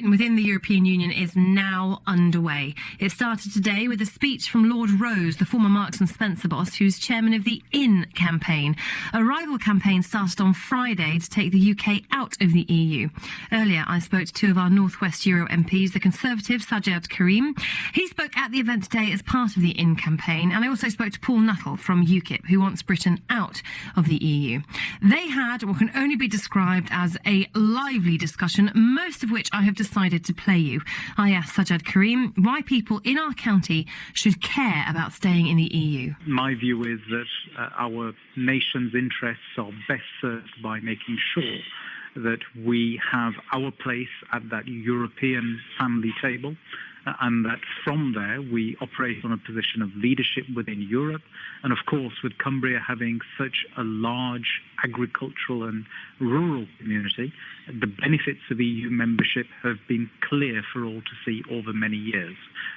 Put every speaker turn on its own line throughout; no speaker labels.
Britain within the European Union is now underway. It started today with a speech from Lord Rose, the former Marks and Spencer boss, who's chairman of the In campaign. A rival campaign started on Friday to take the UK out of the EU. Earlier, I spoke to two of our North West Euro MPs, the Conservative Sajjad Karim. He spoke at the event today as part of the In campaign, and I also spoke to Paul Nuttall from UKIP, who wants Britain out of the EU. They had what can only be described as a lively discussion, most of which I have decided to play you. I asked Sajjad Karim why people in our county should care about staying in the EU.
My view is that our nation's interests are best served by making sure that we have our place at that European family table, and that from there we operate on a position of leadership within Europe. And of course, with Cumbria having such a large agricultural and rural community, the benefits of EU membership have been clear for all to see over many years.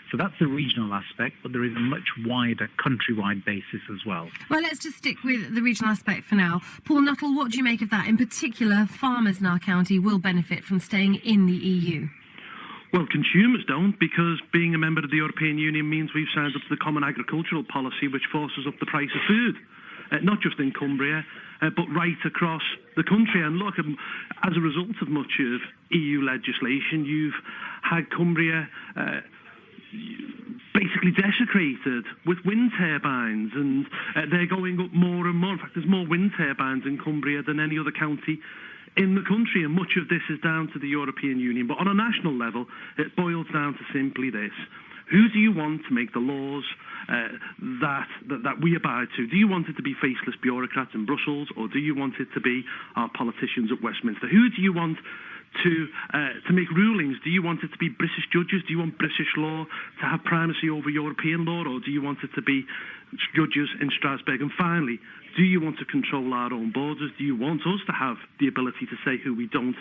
So that's the regional aspect, but there is a much wider countrywide basis as well.
Well, let's just stick with the regional aspect for now. Paul Nuttall, what do you make of that? In particular, farmers in our county will benefit from staying in the EU.
Well, consumers don't, because being a member of the European Union means we've signed up to the Common Agricultural Policy, which forces up the price of food, not just in Cumbria, but right across the country. And look, as a result of much of EU legislation, you've had Cumbria basically desecrated with wind turbines, and they're going up more and more. In fact, there's more wind turbines in Cumbria than any other county in the country, and much of this is down to the European Union. But on a national level, it boils down to simply this: who do you want to make the laws that we abide to? Do you want it to be faceless bureaucrats in Brussels, or do you want it to be our politicians at Westminster? Who do you want to make rulings? Do you want it to be British judges? Do you want British law to have primacy over European law, or do you want it to be judges in Strasbourg? And finally, do you want to control our own borders? Do you want us to have the ability to say who we don't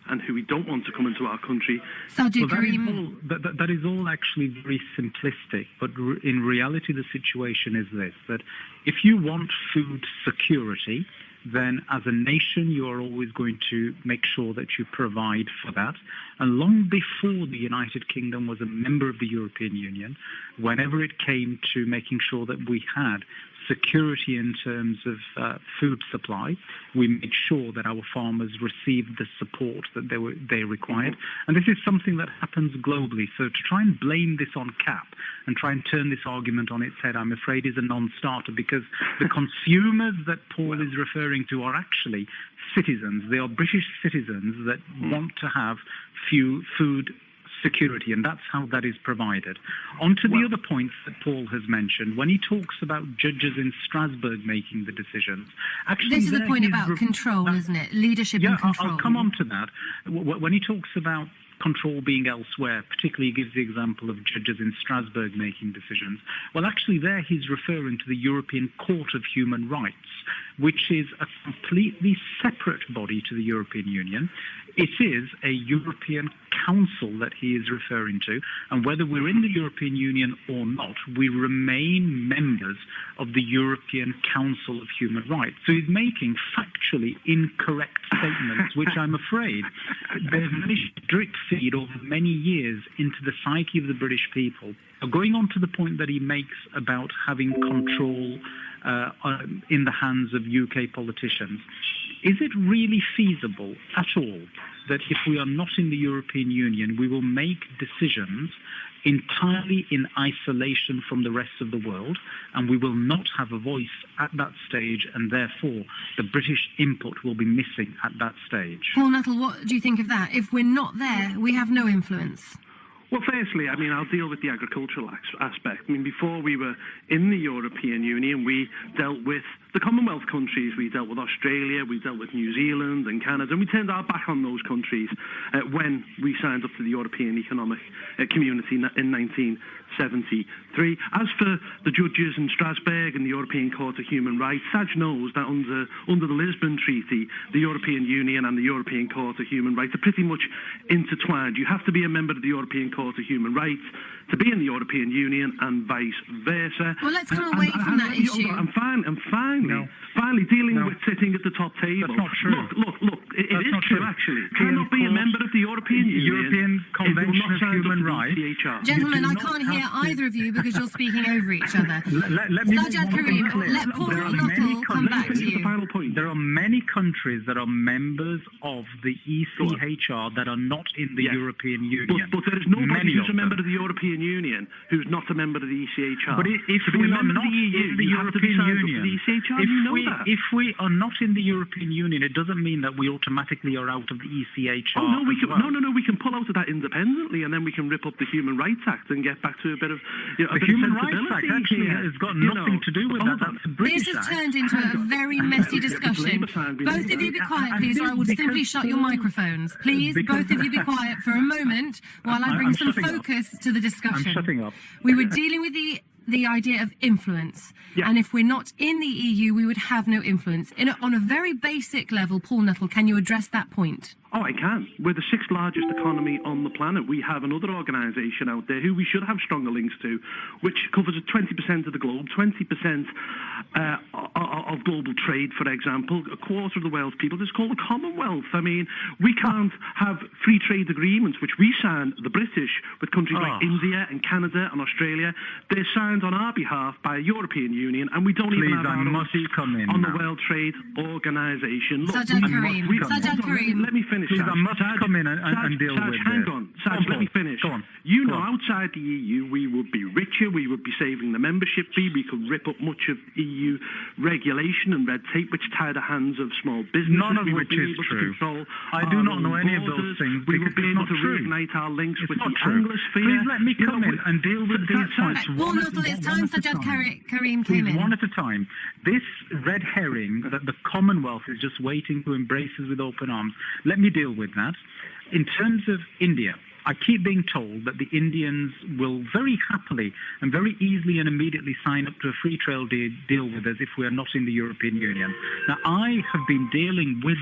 and who we don't want to come into our country?
Sajjad
Karim, that is all actually very simplistic, but in reality the situation is this: that if you want food security, then as a nation you are always going to make sure that you provide for that. And long before the United Kingdom was a member of the European Union, whenever it came to making sure that we had security in terms of food supply, we made sure that our farmers received the support that they required. And this is something that happens globally. So to try and blame this on CAP and try and turn this argument on its head, I'm afraid is a non-starter, because the consumers that Paul is referring to are actually citizens. They are British citizens that want to have food security, and that's how that is provided. On to the other points that Paul has mentioned, when he talks about judges in Strasbourg making the decisions. Actually,
this is the point about control, isn't it? Leadership and control.
I'll come on to that. When he talks about control being elsewhere, particularly he gives the example of judges in Strasbourg making decisions. Well, actually there he's referring to the European Court of Human Rights, which is a completely separate body to the European Union. It is a European Council that he is referring to, and whether we're in the European Union or not, we remain members of the European Council of Human Rights. So he's making factually incorrect statements, which I'm afraid they've managed to drip feed over many years into the psyche of the British people. Going on to the point that he makes about having control in the hands of UK politicians, is it really feasible at all that if we are not in the European Union, we will make decisions entirely in isolation from the rest of the world, and we will not have a voice at that stage, and therefore the British input will be missing at that stage?
Paul Nuttall, what do you think of that? If we're not there, we have no influence.
Well, firstly, I'll deal with the agricultural aspect. Before we were in the European Union, we dealt with the Commonwealth countries. We dealt with Australia, we dealt with New Zealand and Canada, and we turned our back on those countries when we signed up to the European Economic Community in 1973. As for the judges in Strasbourg and the European Court of Human Rights, Saj knows that under the Lisbon Treaty, the European Union and the European Court of Human Rights are pretty much intertwined. You have to be a member of the European Court of Human Rights to be in the European Union, and vice versa.
Well, let's come away from that issue.
Finally, dealing with sitting at the top table.
That's not true.
Look, it is true, actually. Cannot be a member of the European Union.
European
not signed up
human
to the
rights.
ECHR.
Gentlemen, I
do not
can't hear
have to-
either of you because you're speaking over each other.
Let me
Sajjad Karim, let Paul
There are many
Nuttall come back to
The
you.
final point.
There are many countries that are members of the ECHR that are not in the
Yes.
European Union.
But there is nobody
Many
who's a
of
member
them.
of the European Union who's not a member of the ECHR.
But if
To be
we
a
are
member
not
of the EU,
in the
you have to be
European
signed up to
Union,
the ECHR, you know that.
if we are not in the European Union, it doesn't mean that we automatically are out of the ECHR.
Oh no, we
as
can
well.
no, we can pull out of that independently, and then we can rip up the Human Rights Act and get back to a bit of a
The
bit
Human
of
Rights
sensibility
Act actually
here.
has got
You
nothing
know,
to do with
hold
that.
on.
That's a British
This has
Act.
turned into a very messy discussion. Both of you be quiet, please, or I will simply shut your microphones. Please, both of you be quiet for a moment while I bring
I'm
some
shutting up.
focus to the discussion.
I'm shutting up.
We were dealing with the idea of influence.
Yeah.
And if we're not in the EU, we would have no influence. On a very basic level, Paul Nuttall, can you address that point?
Oh, I can. We're the sixth largest economy on the planet. We have another organisation out there who we should have stronger links to, which covers 20% of the globe, 20% of global trade, for example, a quarter of the world's people. It's called the Commonwealth. I mean, we can't have free trade agreements, which we signed, the British, with countries like India and Canada and Australia. They're signed on our behalf by a European Union, and we don't even have our own on the World Trade Organisation. Look,
Sajjad Karim, Sajjad Karim.
Let me finish.
Please, I must
Sajjad,
come in and deal
Sajjad,
with
hang
this.
on. Sajjad, let me finish.
Go on.
You
Go
know,
on.
outside the EU, we would be richer, we would be saving the membership fee, we could rip up much of EU regulation and red tape, which tie the hands of small businesses.
None of
we
which
would be
is
able
true.
To control
I do
our
not know
own
any of those
borders.
things
We
because
would be
it's
able
not
to
true.
reignite our links
It's
with
not
the
true.
Anglosphere.
Please let me
You know,
come in and deal with these points
Paul
one
Nuttall, it's
one
time
at a
Sajjad
time.
Karim came
Please,
in.
one at a time. This red herring that the Commonwealth is just waiting to embrace us with open arms, let me deal with that. In terms of India, I keep being told that the Indians will very happily and very easily and immediately sign up to a free trade deal with us if we are not in the European Union. Now, I have been dealing with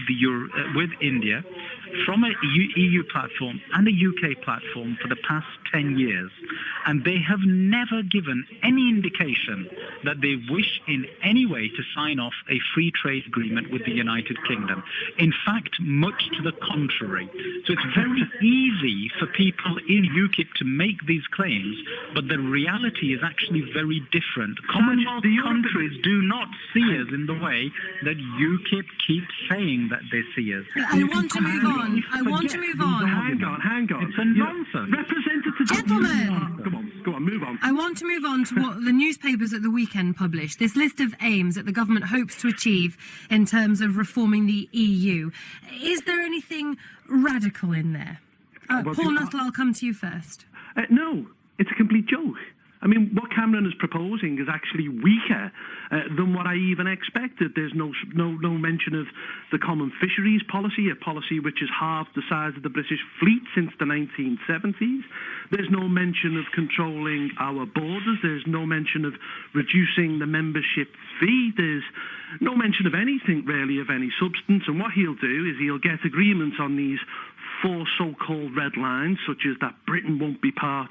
with India from a EU platform and a UK platform for the past 10 years, and they have never given any indication that they wish in any way to sign off a free trade agreement with the United Kingdom. In fact, much to the contrary. So it's very easy for people in UKIP to make these claims, but the reality is actually very different. Commonwealth countries do not see us in the way that UKIP keeps saying that they see us.
I want to move on. I want to move on.
Hang on.
It's a nonsense.
Representative.
Gentlemen.
Go on, move on.
I want to move on to what the newspapers at the weekend published, this list of aims that the government hopes to achieve in terms of reforming the EU. Is there anything radical in there? Paul Nuttall, I'll come to you first.
No, it's a complete joke. I mean, what Cameron is proposing is actually weaker than what I even expected. There's no mention of the common fisheries policy, a policy which has halved the size of the British fleet since the 1970s. There's no mention of controlling our borders. There's no mention of reducing the membership fee. There's no mention of anything really of any substance. And what he'll do is he'll get agreements on these 4 so-called red lines, such as that Britain won't be part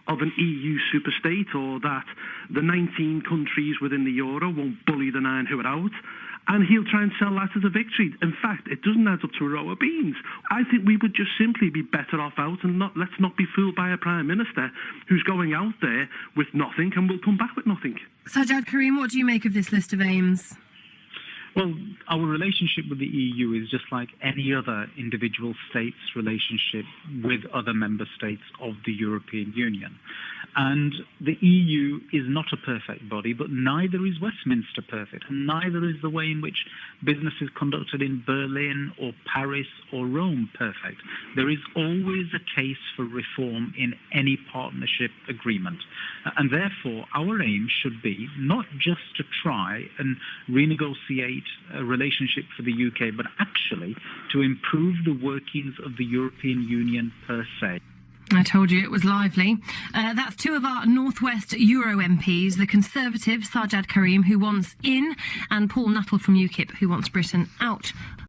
of an EU superstate, or that the 19 countries within the euro won't bully the 9 who are out, and he'll try and sell that as a victory. In fact, it doesn't add up to a row of beans. I think we would just simply be better off out, and let's not be fooled by a Prime Minister who's going out there with nothing and will come back with nothing.
Sajjad Karim, what do you make of this list of aims?
Well, our relationship with the EU is just like any other individual state's relationship with other member states of the European Union. And the EU is not a perfect body, but neither is Westminster perfect, and neither is the way in which business is conducted in Berlin or Paris or Rome perfect. There is always a case for reform in any partnership agreement. And therefore, our aim should be not just to try and renegotiate a relationship for the UK, but actually to improve the workings of the European Union per se.
I told you it was lively. That's 2 of our Northwest Euro MPs, the Conservative Sajjad Karim, who wants in, and Paul Nuttall from UKIP, who wants Britain out.